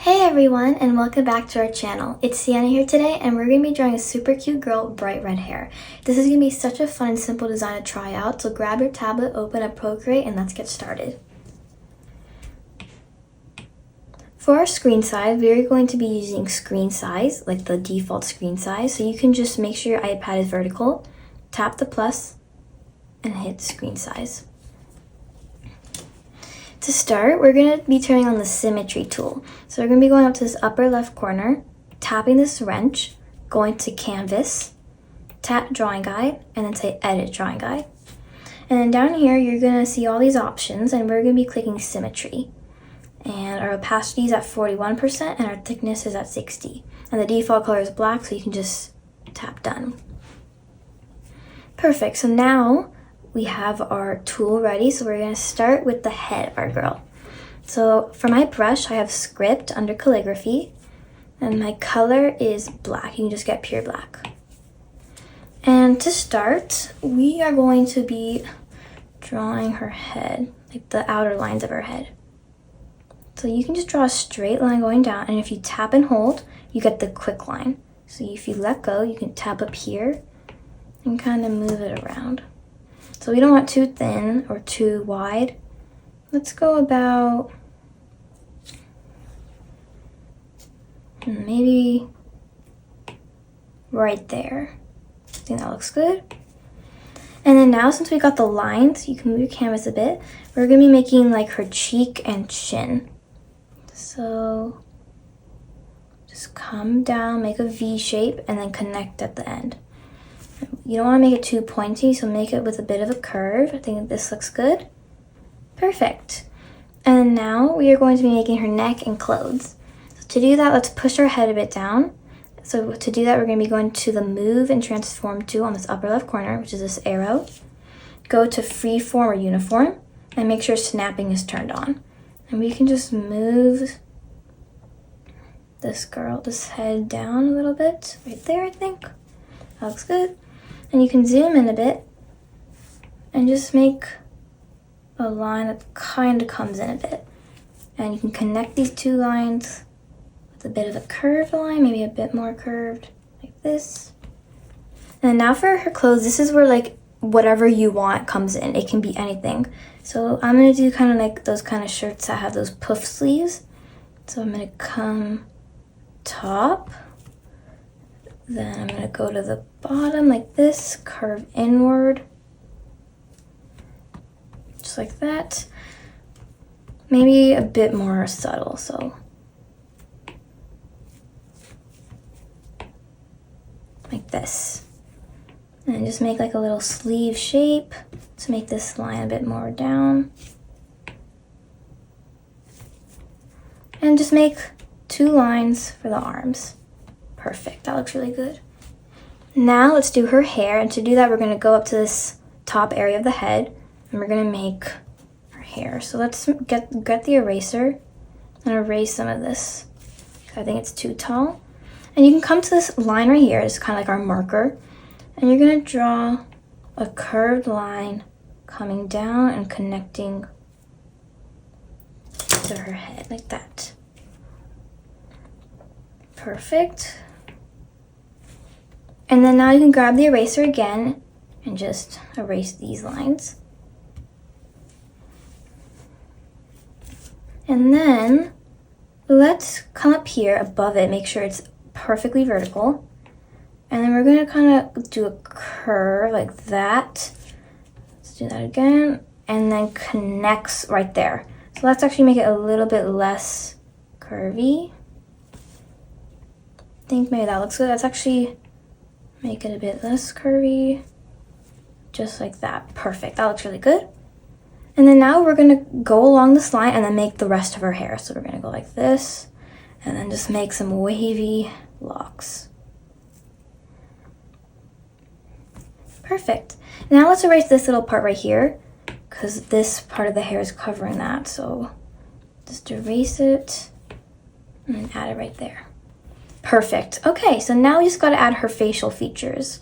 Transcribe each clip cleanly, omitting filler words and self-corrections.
Hey everyone, and welcome back to our channel. It's Sienna here today, and we're going to be drawing a super cute girl with bright red hair. This is going to be such a fun and simple design to try out, so grab your tablet, open up Procreate, and let's get started. For our screen size, we're going to be using screen size, like the default screen size, so you can just make sure your iPad is vertical, tap the plus, and hit screen size. To start, we're going to be turning on the Symmetry Tool. So we're going to be going up to this upper left corner, tapping this wrench, going to Canvas, tap Drawing Guide, and then say Edit Drawing Guide. And then down here, you're going to see all these options, and we're going to be clicking Symmetry. And our opacity is at 41%, and our thickness is at 60. And the default color is black, so you can just tap Done. Perfect. So now we have our tool ready, so we're going to start with the head of our girl. So for my brush, I have Script under Calligraphy, and my color is black. You can just get pure black. And to start, we are going to be drawing her head, like the outer lines of her head. So you can just draw a straight line going down, and if you tap and hold, you get the quick line. So if you let go, you can tap up here and kind of move it around. So we don't want too thin or too wide. Let's go about maybe right there. I think that looks good. And then now, since we got the lines, you can move your canvas a bit. We're gonna be making like her cheek and chin. So just come down, make a V shape, and then connect at the end. You don't want to make it too pointy, so make it with a bit of a curve. I think this looks good. Perfect. And now we are going to be making her neck and clothes. So to do that, let's push our head a bit down. So to do that, we're going to be going to the Move and Transform tool on this upper left corner, which is this arrow. Go to Freeform or Uniform, and make sure snapping is turned on. And we can just move this head down a little bit. Right there, I think. That looks good. And you can zoom in a bit and just make a line that kind of comes in a bit. And you can connect these two lines with a bit of a curved line, maybe a bit more curved, like this. And now for her clothes, this is where like whatever you want comes in. It can be anything. So I'm gonna do kind of like those kind of shirts that have those puff sleeves. So I'm gonna come top. Then I'm going to go to the bottom like this, curve inward, just like that. Maybe a bit more subtle, so like this. And just make like a little sleeve shape to make this line a bit more down. And just make two lines for the arms. Perfect, that looks really good. Now let's do her hair, and to do that we're going to go up to this top area of the head and we're going to make her hair. So let's get the eraser and erase some of this. I think it's too tall. And you can come to this line right here, it's kind of like our marker, and you're going to draw a curved line coming down and connecting to her head like that. Perfect. And then now you can grab the eraser again and just erase these lines. And then let's come up here above it, make sure it's perfectly vertical. And then we're going to kind of do a curve like that. Let's do that again. And then connects right there. So let's actually make it a little bit less curvy. I think maybe that looks good. Let's actually make it a bit less curvy, just like that. Perfect, that looks really good. And then now we're gonna go along this line and then make the rest of her hair. So we're gonna go like this, and then just make some wavy locks. Perfect. Now let's erase this little part right here, because this part of the hair is covering that. So just erase it and add it right there. Perfect. Okay, so now we just got to add her facial features.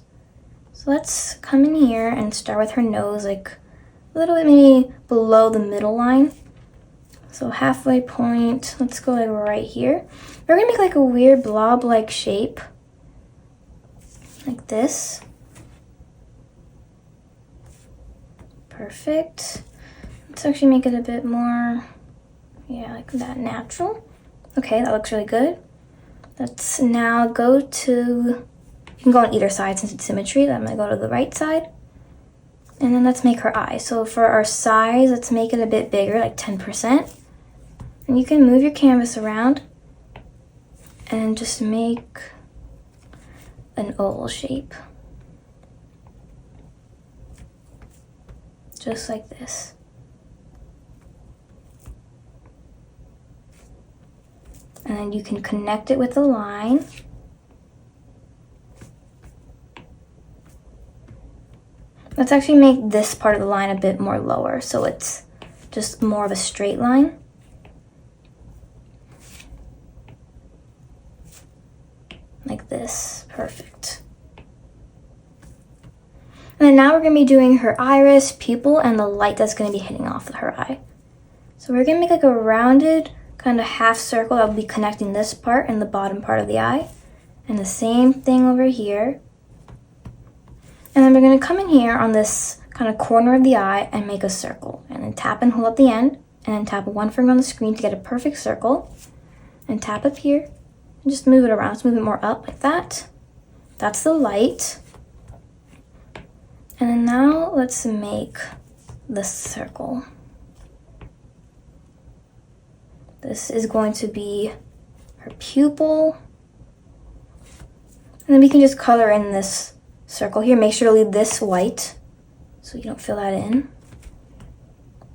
So let's come in here and start with her nose, like a little bit maybe below the middle line. So halfway point, let's go like right here. We're gonna make like a weird blob-like shape, like this. Perfect. Let's actually make it a bit more, yeah, like that, natural. Okay, that looks really good. Let's now go to, you can go on either side since it's symmetry. I'm gonna go to the right side. And then let's make her eye. So for our size, let's make it a bit bigger, like 10%. And you can move your canvas around and just make an oval shape. Just like this. And then you can connect it with a line. Let's actually make this part of the line a bit more lower so it's just more of a straight line. Like this, perfect. And then now we're gonna be doing her iris, pupil, and the light that's gonna be hitting off of her eye. So we're gonna make like a rounded kind of half circle that will be connecting this part and the bottom part of the eye. And the same thing over here. And then we're gonna come in here on this kind of corner of the eye and make a circle. And then tap and hold at the end, and then tap one finger on the screen to get a perfect circle. And tap up here. And just move it around. Let's move it more up like that. That's the light. And then now let's make the circle. This is going to be her pupil. And then we can just color in this circle here. Make sure to leave this white so you don't fill that in.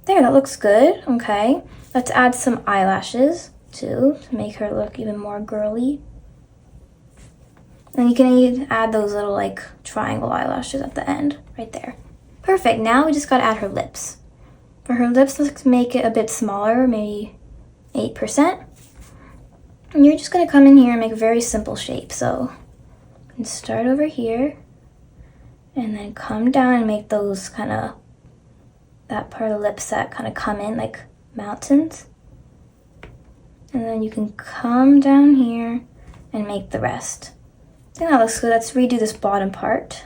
There, that looks good. Okay, let's add some eyelashes too to make her look even more girly. And you can even add those little like triangle eyelashes at the end right there. Perfect. Now we just got to add her lips. For her lips, let's make it a bit smaller, maybe 8%. And you're just going to come in here and make a very simple shape. So you can start over here and then come down and make those kind of, that part of the lips that kind of come in like mountains. And then you can come down here and make the rest. I think that looks good. Let's redo this bottom part.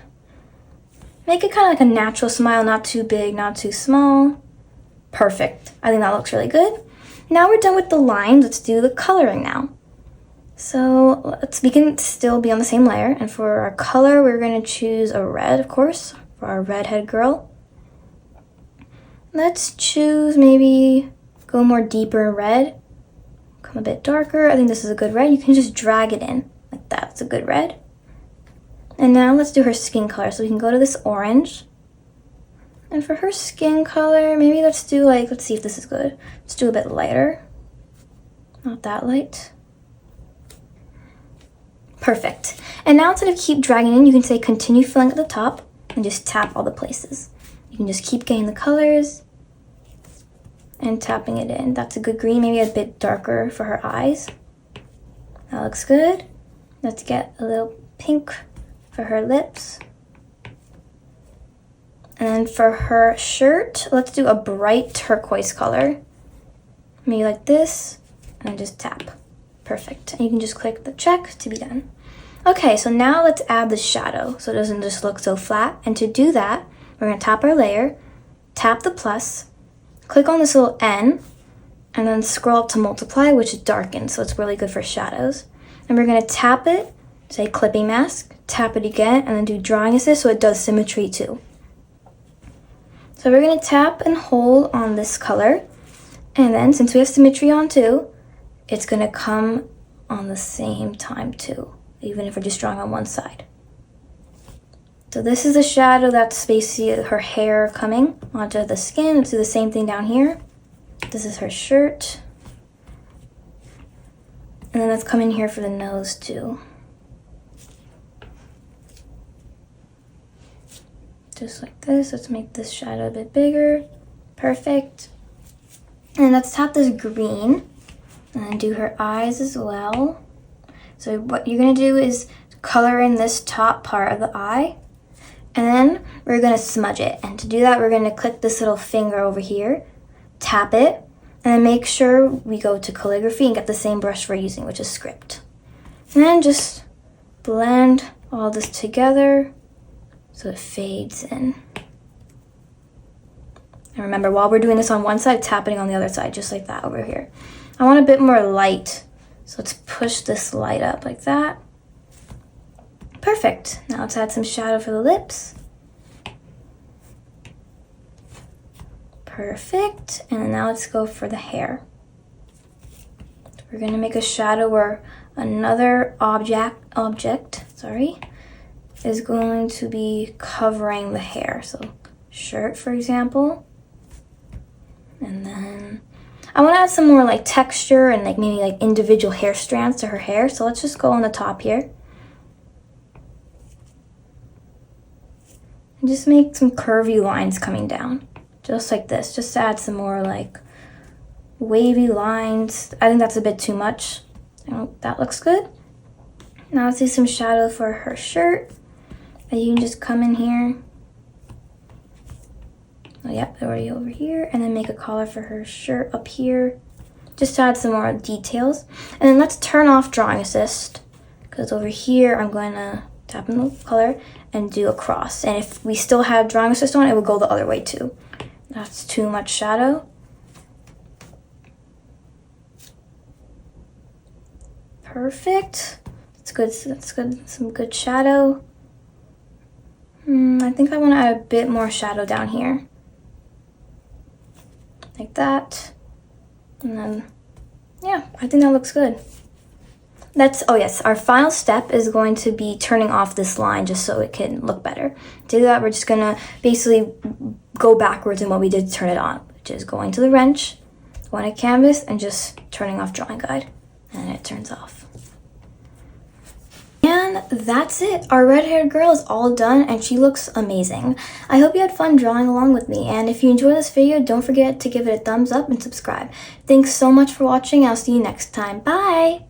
Make it kind of like a natural smile, not too big, not too small. Perfect. I think that looks really good. Now we're done with the lines. Let's do the coloring now. So we can still be on the same layer. And for our color, we're going to choose a red, of course, for our redhead girl. Let's choose maybe go more deeper in red. Come a bit darker. I think this is a good red. You can just drag it in like that. It's a good red. And now let's do her skin color. So we can go to this orange. And for her skin color, maybe let's do like, let's see if this is good. Let's do a bit lighter. Not that light. Perfect. And now instead of keep dragging in, you can say continue filling at the top and just tap all the places. You can just keep getting the colors and tapping it in. That's a good green, maybe a bit darker for her eyes. That looks good. Let's get a little pink for her lips. And then for her shirt, let's do a bright turquoise color. Maybe like this, and just tap. Perfect. And you can just click the check to be done. Okay, so now let's add the shadow so it doesn't just look so flat. And to do that, we're gonna tap our layer, tap the plus, click on this little N, and then scroll up to multiply, which is darken, so it's really good for shadows. And we're gonna tap it, say clipping mask, tap it again, and then do drawing assist so it does symmetry too. So we're gonna tap and hold on this color, and then since we have symmetry on too, it's gonna come on the same time too, even if we're just drawing on one side. So this is the shadow that's basically her hair coming onto the skin. Let's do the same thing down here. This is her shirt. And then let's come in here for the nose too. Just like this. Let's make this shadow a bit bigger. Perfect. And let's tap this green and then do her eyes as well. So what you're gonna do is color in this top part of the eye, and then we're gonna smudge it. And to do that, we're gonna click this little finger over here, tap it, And then make sure we go to calligraphy and get the same brush we're using, which is script. And then just blend all this together so it fades in. And remember, while we're doing this on one side, it's happening on the other side, just like that over here. I want a bit more light, so let's push this light up like that. Perfect. Now let's add some shadow for the lips. Perfect. And then now let's go for the hair. We're going to make a shadow where another object is going to be covering the hair. So shirt, for example. And then I want to add some more like texture and like maybe like individual hair strands to her hair. So let's just go on the top here. And just make some curvy lines coming down. Just like this. Just to add some more like wavy lines. I think that's a bit too much. That looks good. Now let's do some shadow for her shirt. And you can just come in here. Oh, yep, already over here. And then make a collar for her shirt up here. Just to add some more details. And then let's turn off Drawing Assist. Because over here, I'm going to tap in the color and do a cross. And if we still have Drawing Assist on, it will go the other way too. That's too much shadow. Perfect. That's good. That's good. Some good shadow. I think I want to add a bit more shadow down here. Like that. And then, yeah, I think that looks good. Oh yes, our final step is going to be turning off this line just so it can look better. To do that, we're just gonna basically go backwards in what we did to turn it on, which is going to the wrench, going to canvas, and just turning off drawing guide, and it turns off. And that's it. Our red-haired girl is all done and she looks amazing. I hope you had fun drawing along with me, and if you enjoyed this video, don't forget to give it a thumbs up and subscribe. Thanks so much for watching. I'll see you next time. Bye!